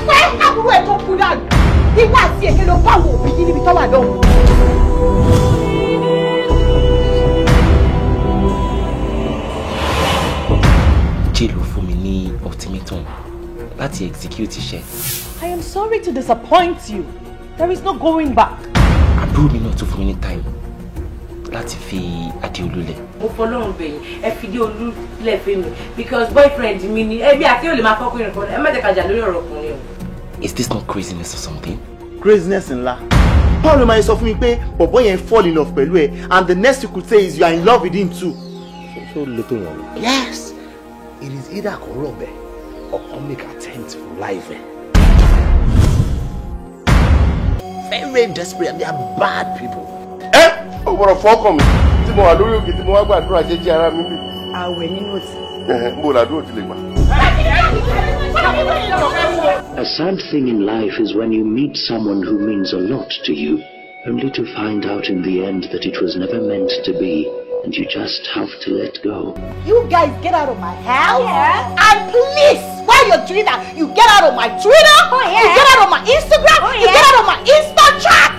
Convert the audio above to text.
pé àbúrò ẹ̀ tó kú dànù. Ìwọ àti èké ló bá wo òbí yín níbi tó wà lọ́hùn. Jẹ́ ló fún mi ní ultimatum láti execute iṣẹ́. I am sorry to disappoint you. There is no going back. Àbúrò mi náà tún fún mi ní time láti fi Adéolú lẹ̀. Mo fọlọ́run bẹ̀yìn ẹ fi Adéolú lẹ̀ fẹ́ mi because boyfriend mi ni ẹbí àti olè máa fọ́kùnrin kan ẹ má jẹ́ ká jà lórí ọ̀rọ̀ ọkùnrin o. Is this not craziness or something? Craziness ńlá. Paul ló máa sọ fún mi pé bọ̀bọ́ yẹn fall in love pẹ̀lú ẹ and the next you could say is you are in love with him too. So little one. Yes, it is either kò rọ̀bẹ̀ or come make attempt for life. Very desperate and they are bad people. O gbọ́dọ̀ fọ́kàn mi tí mo wà lórí òkè tí mo wá gbàdúrà jẹ́jẹ́ ara mi bì. Àwẹ̀ nínú òtí. Mo làdúrà ti lè gbà. A sad thing in life is when you meet someone who means a lot to you, only to find out in the end that it was never meant to be, and you just have to let go. You guys get out of my house. Yeah. And please, while you're doing that, you get out of my Twitter. Oh, yeah. You get out of my Instagram. Oh, yeah. You get out of my Insta chat.